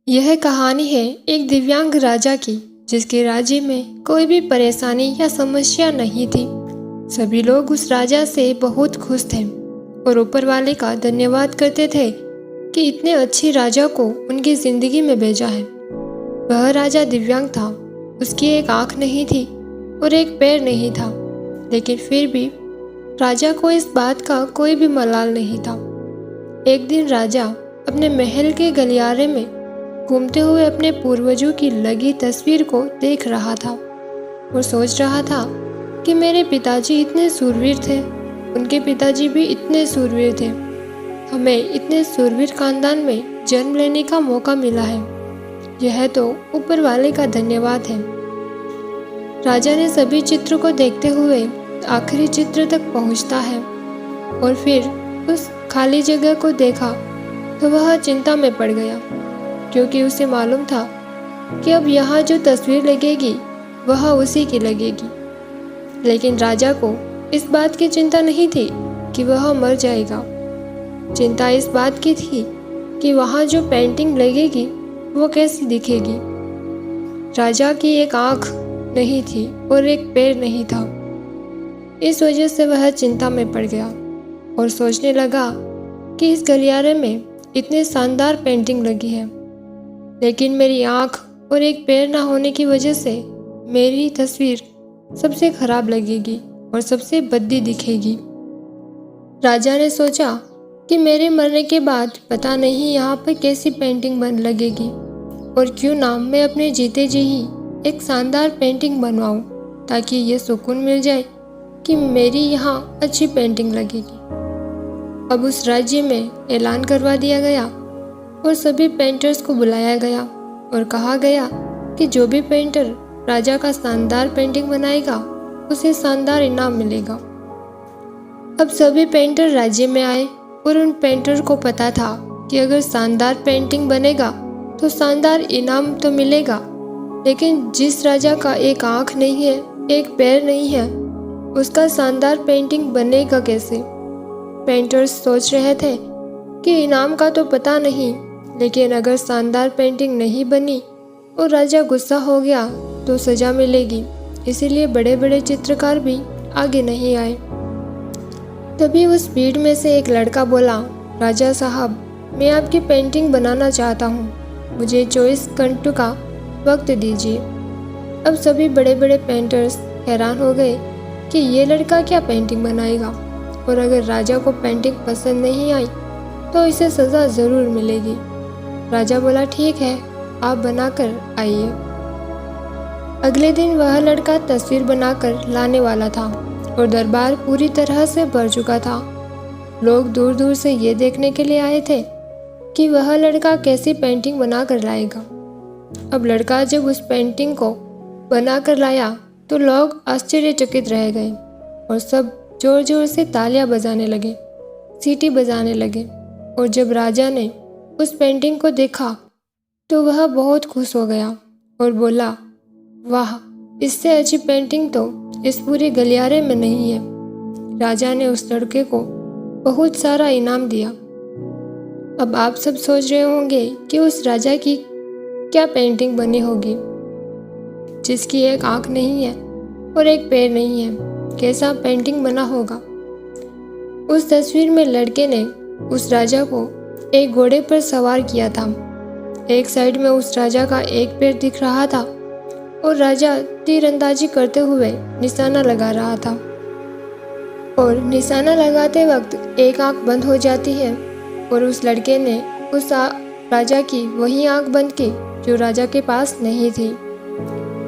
यह कहानी है एक दिव्यांग राजा की, जिसके राज्य में कोई भी परेशानी या समस्या नहीं थी। सभी लोग उस राजा से बहुत खुश थे और ऊपर वाले का धन्यवाद करते थे कि इतने अच्छे राजा को उनकी जिंदगी में भेजा है। वह राजा दिव्यांग था। उसकी एक आंख नहीं थी और एक पैर नहीं था, लेकिन फिर भी राजा को इस बात का कोई भी मलाल नहीं था। एक दिन राजा अपने महल के गलियारे में घूमते हुए अपने पूर्वजों की लगी तस्वीर को देख रहा था और सोच रहा था कि मेरे पिताजी इतने सूरवीर थे, उनके पिताजी भी इतने सूरवीर थे। हमें इतने सूरवीर खानदान में जन्म लेने का मौका मिला है। यह तो ऊपर वाले का धन्यवाद है। राजा ने सभी चित्रों को देखते हुए आखिरी चित्र तक पहुंचता है और फिर उस खाली जगह को देखा तो वह चिंता में पड़ गया, क्योंकि उसे मालूम था कि अब यहाँ जो तस्वीर लगेगी वह उसी की लगेगी। लेकिन राजा को इस बात की चिंता नहीं थी कि वह मर जाएगा। चिंता इस बात की थी कि वहाँ जो पेंटिंग लगेगी वो कैसी दिखेगी। राजा की एक आंख नहीं थी और एक पैर नहीं था। इस वजह से वह चिंता में पड़ गया और सोचने लगा कि इस गलियारे में इतने शानदार पेंटिंग लगी है, लेकिन मेरी आंख और एक पैर ना होने की वजह से मेरी तस्वीर सबसे खराब लगेगी और सबसे भद्दी दिखेगी। राजा ने सोचा कि मेरे मरने के बाद पता नहीं यहाँ पर कैसी पेंटिंग बन लगेगी, और क्यों ना मैं अपने जीते जी ही एक शानदार पेंटिंग बनवाऊँ, ताकि ये सुकून मिल जाए कि मेरी यहाँ अच्छी पेंटिंग लगेगी। अब उस राज्य में ऐलान करवा दिया गया और सभी पेंटर्स को बुलाया गया और कहा गया कि जो भी पेंटर राजा का शानदार पेंटिंग बनाएगा उसे शानदार इनाम मिलेगा। अब सभी पेंटर राज्य में आए और उन पेंटर को पता था कि अगर शानदार पेंटिंग बनेगा तो शानदार इनाम तो मिलेगा, लेकिन जिस राजा का एक आंख नहीं है, एक पैर नहीं है, उसका शानदार पेंटिंग बनेगा कैसे। पेंटर्स सोच रहे थे कि इनाम का तो पता नहीं, लेकिन अगर शानदार पेंटिंग नहीं बनी और राजा गुस्सा हो गया तो सजा मिलेगी। इसीलिए बड़े बड़े चित्रकार भी आगे नहीं आए। तभी उस भीड़ में से एक लड़का बोला, राजा साहब, मैं आपकी पेंटिंग बनाना चाहता हूँ, मुझे 24 घंटों का वक्त दीजिए। अब सभी बड़े बड़े पेंटर्स हैरान हो गए कि ये लड़का क्या पेंटिंग बनाएगा, और अगर राजा को पेंटिंग पसंद नहीं आई तो इसे सज़ा ज़रूर मिलेगी। राजा बोला, ठीक है, आप बनाकर आइए। अगले दिन वह लड़का तस्वीर बनाकर लाने वाला था और दरबार पूरी तरह से भर चुका था। लोग दूर दूर से ये देखने के लिए आए थे कि वह लड़का कैसी पेंटिंग बनाकर लाएगा। अब लड़का जब उस पेंटिंग को बनाकर लाया तो लोग आश्चर्यचकित रह गए और सब जोर जोर से तालियां बजाने लगे, सीटी बजाने लगे। और जब राजा ने उस पेंटिंग को देखा तो वह बहुत खुश हो गया और बोला, वाह, इससे अच्छी पेंटिंग तो इस पूरे गलियारे में नहीं है। राजा ने उस लड़के को बहुत सारा इनाम दिया। अब आप सब सोच रहे होंगे कि उस राजा की क्या पेंटिंग बनी होगी, जिसकी एक आंख नहीं है और एक पैर नहीं है, कैसा पेंटिंग बना होगा। उस तस्वीर में लड़के ने उस राजा को एक घोड़े पर सवार किया था। एक साइड में उस राजा का एक पैर दिख रहा था और राजा तीरंदाजी करते हुए निशाना लगा रहा था, और निशाना लगाते वक्त एक आंख बंद हो जाती है और उस लड़के ने उस राजा की वही आंख बंद की जो राजा के पास नहीं थी।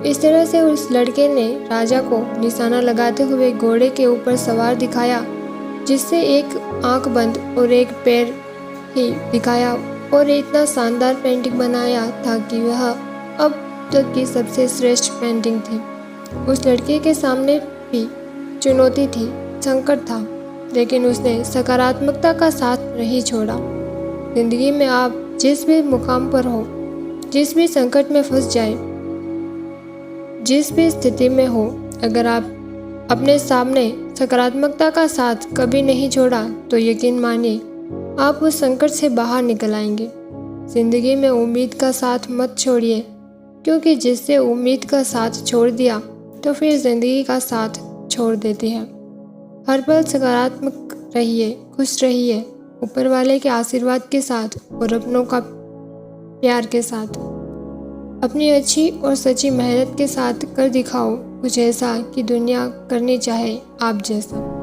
इस तरह से उस लड़के ने राजा को निशाना लगाते हुए घोड़े के ऊपर सवार दिखाया, जिससे एक आंख बंद और एक पैर ही दिखाया, और इतना शानदार पेंटिंग बनाया था कि वह अब तक की सबसे श्रेष्ठ पेंटिंग थी। उस लड़के के सामने भी चुनौती थी, संकट था, लेकिन उसने सकारात्मकता का साथ नहीं छोड़ा। जिंदगी में आप जिस भी मुकाम पर हो, जिस भी संकट में फंस जाए, जिस भी स्थिति में हो, अगर आप अपने सामने सकारात्मकता का साथ कभी नहीं छोड़ा तो यकीन मानिए आप उस संकट से बाहर निकल आएंगे। जिंदगी में उम्मीद का साथ मत छोड़िए, क्योंकि जिससे उम्मीद का साथ छोड़ दिया तो फिर जिंदगी का साथ छोड़ देती है। हर पल सकारात्मक रहिए, खुश रहिए, ऊपर वाले के आशीर्वाद के साथ और अपनों का प्यार के साथ। अपनी अच्छी और सच्ची मेहनत के साथ कर दिखाओ कुछ ऐसा कि दुनिया करनी चाहे आप जैसा।